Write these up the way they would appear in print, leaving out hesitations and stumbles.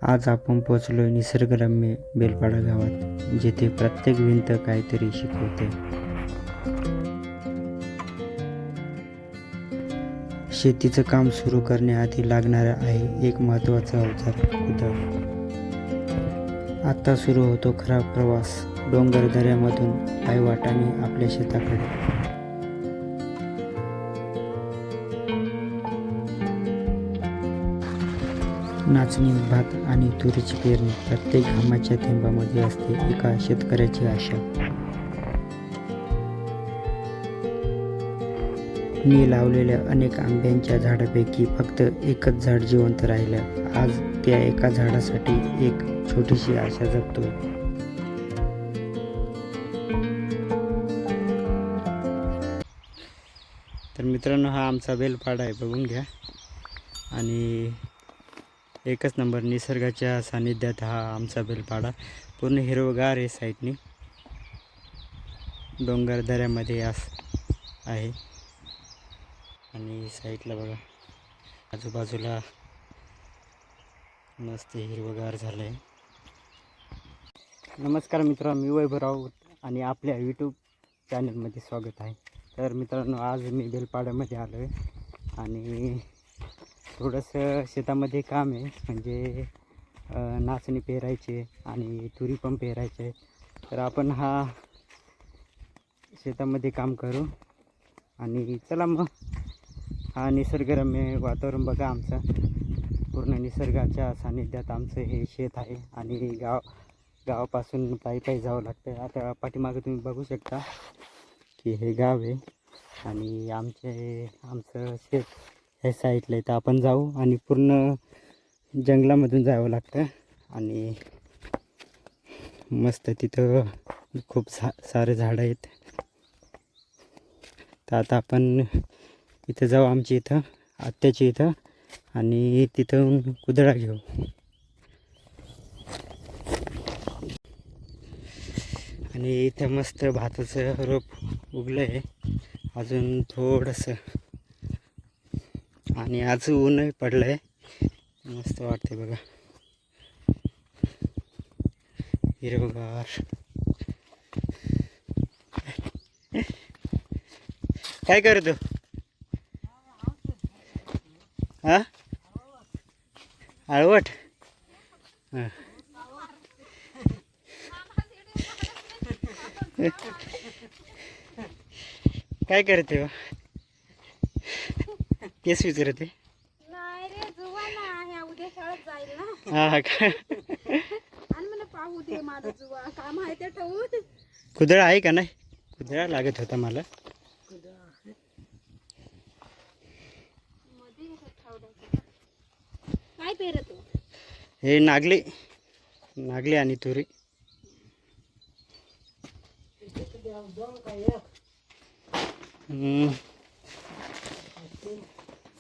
आज आपण पोचलोय निसर्गरम्य बेलपाडा गावात, जिथे प्रत्येक भिंत काहीतरी शिकवते. शेतीचं काम सुरू करण्याआधी लागणारा आहे एक महत्त्वाचा अवजार, कुदळ. आता सुरू होतो खरा प्रवास, डोंगर दऱ्यामधून पायवाटाने आपल्या शेताकडे. नाचणी, भात आणि तुरीची पेरणी, प्रत्येक घामाच्या थेंबामध्ये असते एका शेतकऱ्याची आशा. मी लावलेल्या अनेक आंब्याच्या झाडापैकी फक्त एकच झाड जिवंत राहिलं. आज त्या एका झाडासाठी एक छोटीशी आशा जगतोय. तर मित्रांनो, हा आमचा बेलपाडा आहे, बघून घ्या. आणि एकच नंबर निसर्गाच्या सानिध्यात हा आमचा बेलपाडा. पूर्ण हिरवगार आहे, साईडनी डोंगर दऱ्यामध्ये आहे. आणि साईडला बघा, आजूबाजूला मस्त हिरवगार झालं आहे. नमस्कार मित्रांनो, मी वैभव राऊत आणि आपल्या यूट्यूब चॅनलमध्ये स्वागत आहे. तर मित्रांनो, आज मी बेलपाड्यामध्ये आलो आहे आणि थोडंसं शेतामध्ये काम आहे. म्हणजे नाचणी पेरायचे आणि तुरी पण पेरायचे. तर आपण शेतामध्ये काम करू आणि चला मग. हा निसर्गरम्य वातावरण बघा आमचं. पूर्ण निसर्गाच्या सानिध्यात आमचं हे शेत आहे आणि गावापासून पायी जावं लागतं. आता पाठीमागं तुम्ही बघू शकता की हे गाव आहे आणि आमचं शेत ह्या साईडला आहे. तर आपण जाऊ आणि पूर्ण जंगलामधून जावं लागतं आणि मस्त तिथं खूप सारे झाडं आहेत. तर आता आपण इथं जाऊ, आमची इथं आत्याची इथं, आणि तिथून कुदळा घेऊ. आणि इथं मस्त भाताचं रोप उगलं आहे अजून थोडंसं. आणि आज ऊनही पडलं आहे, मस्त वाटते बघा, हिरवगार. काय करतो? हा, आळवट. हां, काय करते? केस विचारते. हा का? कुदळा आहे का? नाही, कुदळा लागत होता मला. काय पेरतो? हे नागली आणि तुरी.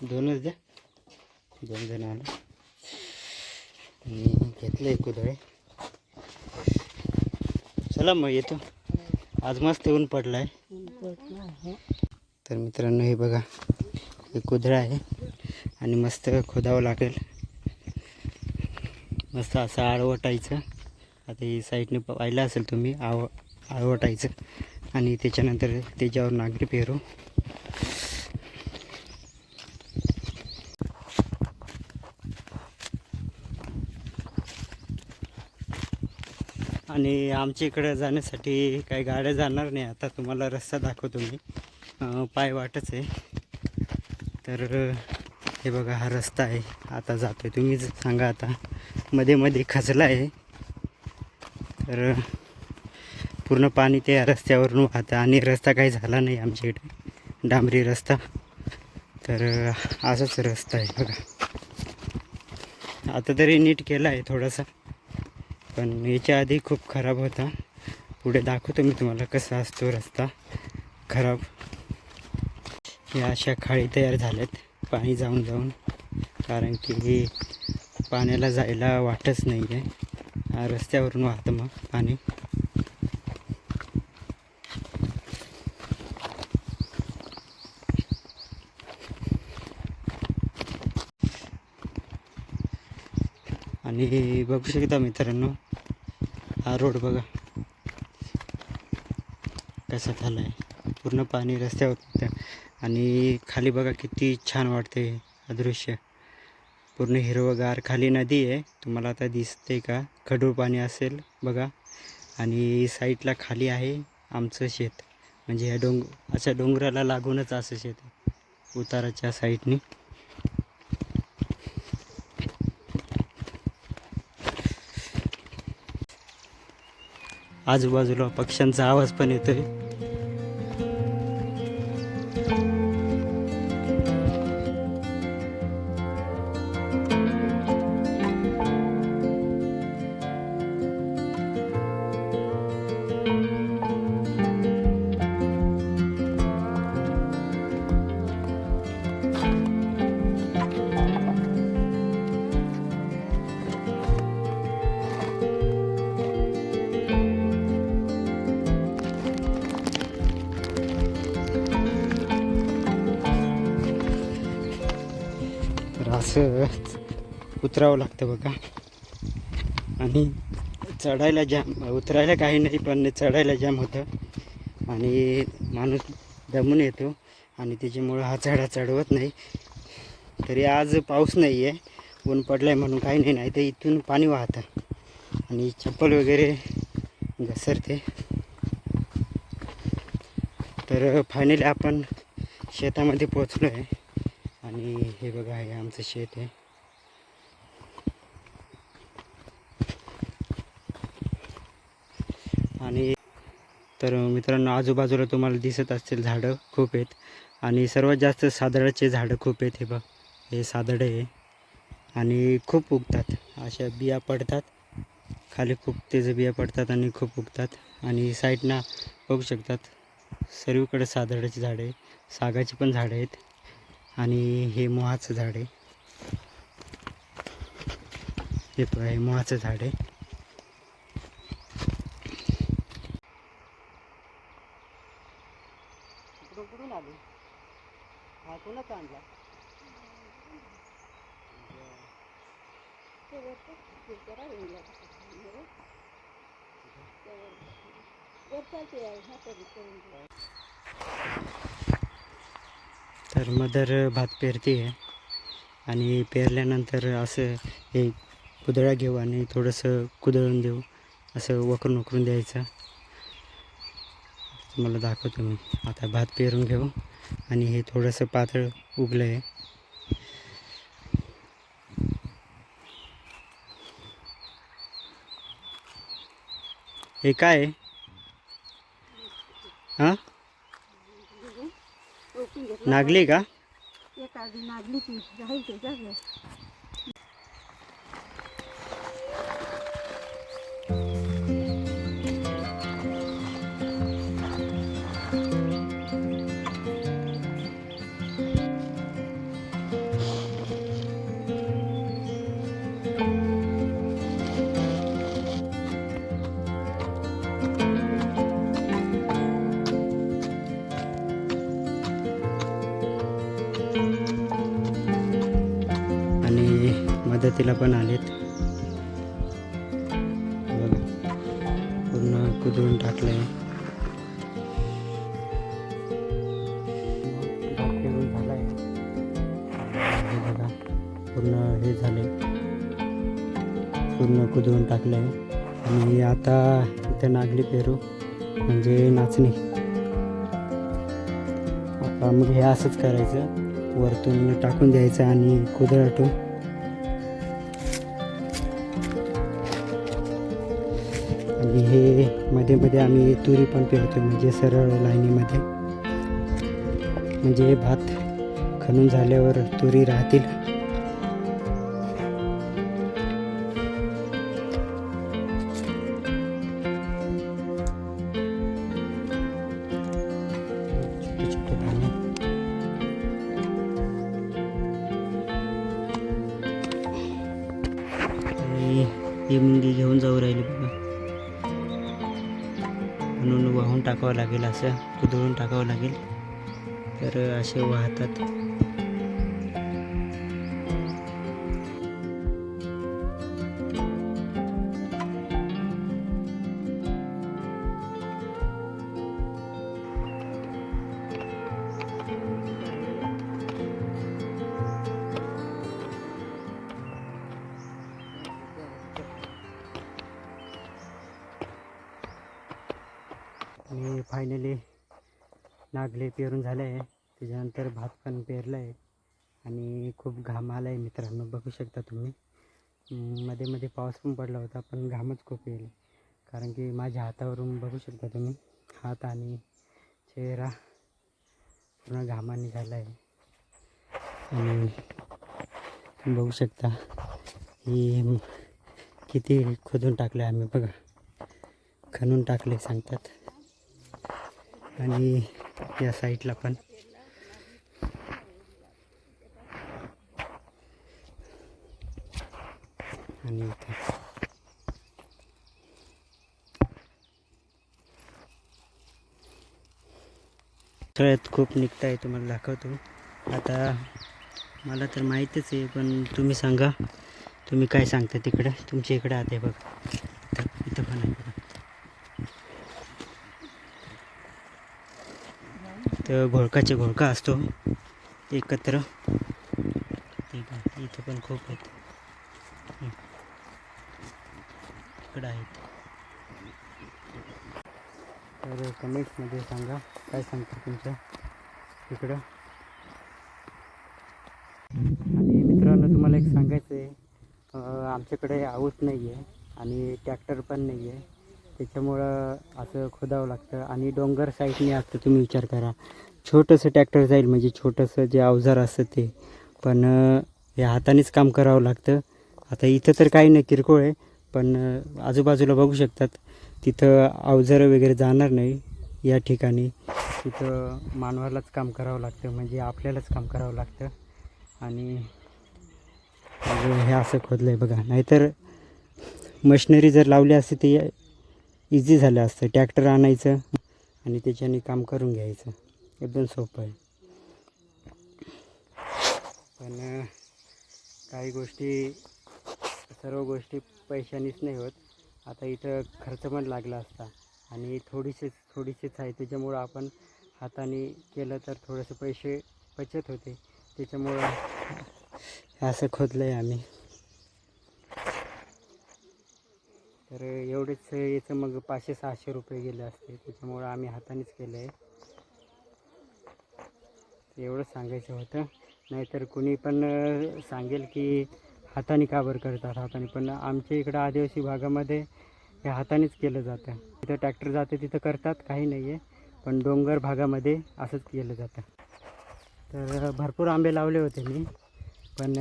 दोनच द्या, 2 जण आले. घेतलं एक कुदळे. चला मग येतो, आज मस्त ऊन पडलं आहे. तर मित्रांनो, हे बघा, हे कुदळा आहे आणि मस्त खोदावं लागेल. मस्त असं आळवटायचं. आता ही साईडने पाहिलं असेल तुम्ही, आळवटायचं आणि त्याच्यानंतर त्याच्यावर नागरी पेरू. आणि आमच्या इकडं जाण्यासाठी काही गाड्या जाणार नाही. आता तुम्हाला रस्ता दाखवतो मी, पाय वाटच आहे. तर हे बघा, हा रस्ता आहे, आता जातो आहे. तुम्ही सांगा, आता मध्ये मध्ये खचला आहे. तर पूर्ण पाणी त्या रस्त्यावरून वाहतं आणि रस्ता काही झाला नाही आमच्या इकडे, डांबरी रस्ता. तर असाच रस्ता आहे बघा. आता तरी नीट केला आहे थोडासा, पण याच्या आधी खूप खराब होता. पुढे दाखवतो मी तुम्हाला कसा असतो रस्ता खराब. या अशा खाळी तयार झाल्यात पाणी जाऊन जाऊन, कारण की पाण्याला जायला वाटच नाही आहे. रस्त्यावरून वाहतं मग पाणी. आणि बघू शकता मित्रांनो, हा रोड बघा कसा झाला आहे, पूर्ण पाणी रस्त्यावर होतं. आणि खाली बघा किती छान वाटते हा दृश्य, पूर्ण हिरवगार. खाली नदी आहे, तुम्हाला आता दिसते का, खडूळ पाणी असेल बघा. आणि साईडला खाली आहे आमचं शेत, म्हणजे ह्या अशा डोंगराला लागूनच असं शेत आहे, उताराच्या साईडनी. आजूबाजूला पक्ष्यांचा आवाज पण येतोय. तर असं उतरावं लागतं बघा. आणि चढायला जाम, उतरायला काही नाही पण चढायला जाम होतं आणि माणूस दमून येतो आणि त्याच्यामुळं हा चढा चढवत नाही. तरी आज पाऊस नाही आहे, ऊन पडलं आहे म्हणून काही नाही तर इथून पाणी वाहतं आणि चप्पल वगैरे घसरते. तर फायनली आपण शेतामध्ये पोचलो आहे आणि हे बघा हे आमचं शेत आहे. आणि तर मित्रांनो, आजूबाजूला तुम्हाला दिसत असतील झाडं खूप आहेत आणि सर्वात जास्त सादडाचे झाडं खूप आहेत. हे बघ, हे सादडे आहे आणि खूप उगतात, अशा बिया पडतात खाली, खूप त्याचे बिया पडतात आणि खूप उगतात. आणि साईडना बघू शकतात सर्वीकडे सादडाची झाडं आहे, सागाची पण झाडं आहेत आणि हे मोहाचं झाड आहे. हे बघा, हे मोहाचं झाड आहे. कुठून आले? हा कोणाचा आणला? तर मदर भात पेरते आहे आणि पेरल्यानंतर असं हे कुदळा घेऊ आणि थोडंसं कुदळून देऊ, असं वकरून वकरून द्यायचं. तुम्हाला दाखवतो मी. आता भात पेरून घेऊ आणि हे थोडंसं पातळ उगलं आहे. हे काय आहे? हां, नागली का? नागली ती राहील. आणि मदतीला पण आलेत बघा, पूर्ण कुदळून टाकलं आहे. भात पेरून झाला आहे. हे बघा पूर्ण हे झाले, पूर्ण कुदळून टाकलं आहे. आणि आता इथं नागली पेरू म्हणजे नाचणी. आता मग हे असंच करायचं, वरतून टाकून द्यायचं आणि कुदळाटून. आणि हे मध्ये मध्ये आम्ही तुरी पण पेरतो, म्हणजे सरळ लाईनीमध्ये, म्हणजे भात खणून झाल्यावर तुरी राहतील. छोटे छोटे दाणे. ही मुंगी घेऊन जाऊ राहिली बघा, म्हणून वाहून टाकावं लागेल, असं कुदळून टाकावं लागेल, तर असे वाहतात. आणि फायनली नागले पेरून झाले आहे. त्याच्यानंतर भात पण पेरलं आहे आणि खूप घाम आला आहे मित्रांनो, बघू शकता तुम्ही. मध्ये मध्ये पाऊस पण पडला होता पण घामच खूप येईल, कारण की माझ्या हातावरून बघू शकता तुम्ही, हात आणि चेहरा पूर्ण घामाने झाला आहे. आणि बघू शकता ही किती खोदून टाकले आम्ही, बघा खणून टाकले सांगतात. आणि या साईडला पण आणि इथे तळ्यात खूप निघत आहे, तुम्हाला दाखवतो. आता मला तर माहीतच आहे, पण तुम्ही सांगा, तुम्ही काय सांगता तिकडं, तुमच्या इकडं आता बघ, इथं पण आहे बघा. तर घोळका असतो एकत्र. ठीक आहे, इथं पण खूप आहेत, इकडं आहेत. तर कमेंट्समध्ये सांगा काय सांगता तुमच्या इकडं. आणि मित्रांनो तुम्हाला एक सांगायचं आहे, आमच्याकडे आऊत नाही आहे आणि ट्रॅक्टर पण नाही आहे, त्याच्यामुळं असं खोदावं लागतं. आणि डोंगर साईडने असतं, तुम्ही विचार करा, छोटंसं ट्रॅक्टर जाईल म्हणजे छोटंसं जे अवजार असतं ते, पण हे हातानेच काम करावं लागतं. आता इथं तर काही नाही, किरकोळ आहे, पण आजूबाजूला बघू शकतात तिथं अवजारं वगैरे जाणार नाही. या ठिकाणी तिथं मानवालाच काम करावं लागतं, म्हणजे आपल्यालाच काम करावं लागतं. आणि हे असं खोदलं आहे बघा, नाहीतर मशिनरी जर लावली असती ते इझी झालं असतं. ट्रॅक्टर आणायचं आणि त्याच्याने काम करून घ्यायचं, एकदम सोपं आहे. पण काही गोष्टी, सर्व गोष्टी पैशानेच नाही होत. आता इथं खर्च पण लागला असता आणि थोडीशीच आहे, त्याच्यामुळं आपण हाताने केलं तर थोडेसे पैसे बचत होते, त्याच्यामुळं असं खोदलं आहे आम्ही. तर एवढेच याचं मग 500-600 रुपये गेले असते, त्याच्यामुळं आम्ही हातानेच केलं आहे. एवढंच सांगायचं होतं. नाहीतर कुणी पण सांगेल की हाताने का बरं करतात, हाताने, पण आमच्या इकडं आदिवासी भागामध्ये हे हातानेच केलं जातं. तिथं ट्रॅक्टर जाते तिथं करतात, काही नाही आहे, पण डोंगर भागामध्ये असंच केलं जातं. तर भरपूर आंबे लावले होते मी, पण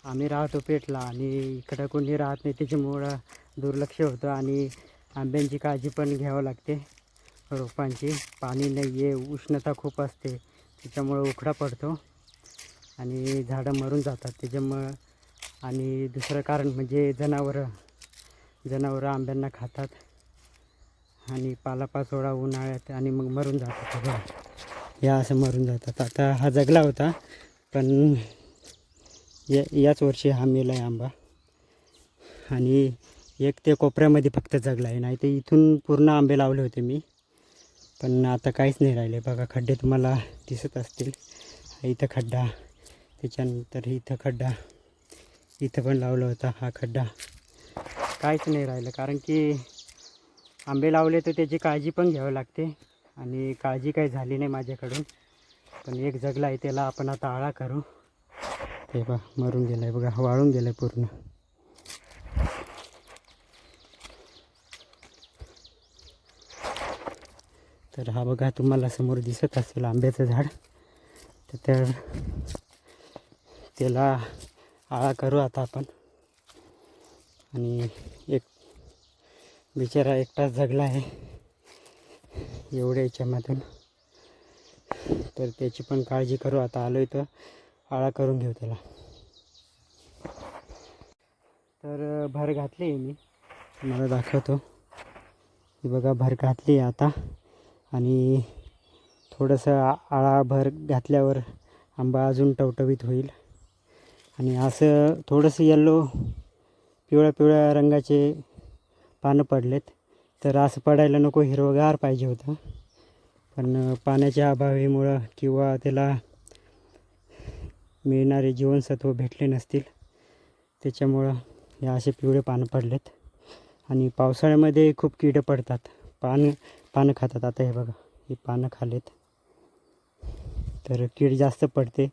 आम्ही राहतो पेठला आणि इकडं कोणी राहत नाही, त्याच्यामुळं दुर्लक्ष होतं. आणि आंब्यांची काळजी पण घ्यावं लागते, रोपांची. पाणी नाही आहे, उष्णता खूप असते, त्याच्यामुळं उकडा पडतो आणि झाडं मरून जातात त्याच्यामुळं. आणि दुसरं कारण म्हणजे जनावरं आंब्यांना खातात आणि पालापाचोळा उन्हाळ्यात, आणि मग मरून जातात सगळं. या असं मरून जातात. आता हा जगला होता, पण याच वर्षी हा मेला आहे आंबा. आणि एक ते कोपऱ्यामध्ये फक्त जगला आहे, नाही तर इथून पूर्ण आंबे लावले होते मी, पण आता काहीच नाही राहिले. बघा खड्डे तुम्हाला दिसत असतील, इथं खड्डा, त्याच्यानंतर इथं खड्डा, इथं पण लावला होता हा खड्डा. काहीच नाही राहिलं, कारण की आंबे लावले तर त्याची काळजी पण घ्यावी लागते, आणि काळजी काही झाली नाही माझ्याकडून. पण एक जगला आहे, त्याला आपण आता आळा करू. ते बघा मरून गेलं आहे, बघा वाळून गेलं आहे पूर्ण. तर हा बघा तुम्हाला समोर दिसत असेल आंब्याचं झाड, तर त्याला आळा करू आता आपण. आणि एक बिचारा एकटाच जगला आहे एवढ्या याच्यामधून, तर त्याची पण काळजी करू आता. आलो इथं आळा करून घेऊ त्याला. तर भर घातली आहे मी, तुम्हाला दाखवतो. ही बघा भर घातली आहे आता, आणि थोडंसं आळा भर घातल्यावर आंबा अजून टवटवीत होईल. आणि असं थोडंसं येल्लो पिवळ्या रंगाचे पानं पडलेत, तर असं पडायला नको, हिरवगार पाहिजे होतं. पण पाण्याच्या अभावामुळं किंवा त्याला मिळणारे जीवनसत्व भेटले नसतील, त्याच्यामुळं हे असे पिवळे पानं पडलेत. आणि पावसाळ्यामध्ये खूप किडे पडतात, पानं खातात. आता हे बघा, ही पानं खालेत तर कीड जास्त पडते,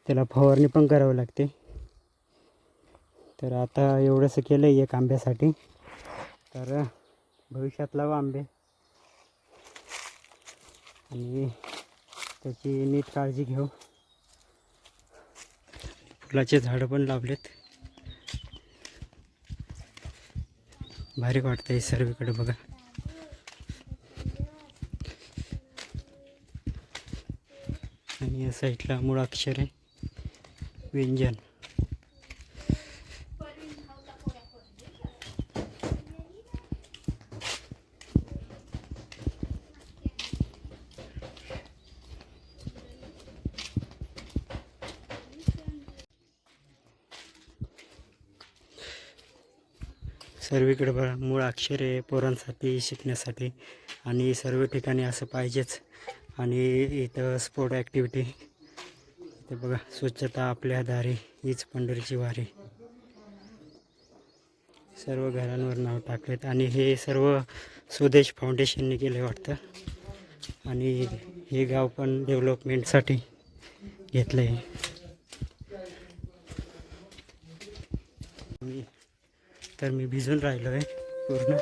त्याला फवारणी पण करावी लागते. तर आता एवढंसं केलं आहे एक आंब्यासाठी, तर भविष्यात लावू आंबे आणि त्याची नीट काळजी घेऊ. फुलाचे झाडं पण लावलेत. भारी वाटतं हे सर्वीकडे बघा. आणि या साईडला मूळाक्षर आहे, व्यंजन. सर्वीकडे बघा मूळ अक्षर आहे पोरांसाठी शिकण्यासाठी, आणि सर्व ठिकाणी असं पाहिजेच. आणि इथं स्पोर्ट ॲक्टिव्हिटी, इथं बघा, स्वच्छता आपल्या दारी हीच पंढरीची वारी. सर्व घरांवर नाव टाकलेत आणि हे सर्व स्वदेश फाउंडेशनने केले वाटतं. आणि हे गाव पण डेव्हलपमेंटसाठी घेतलं आहे. तर मी भिजून राहिलो आहे पूर्ण.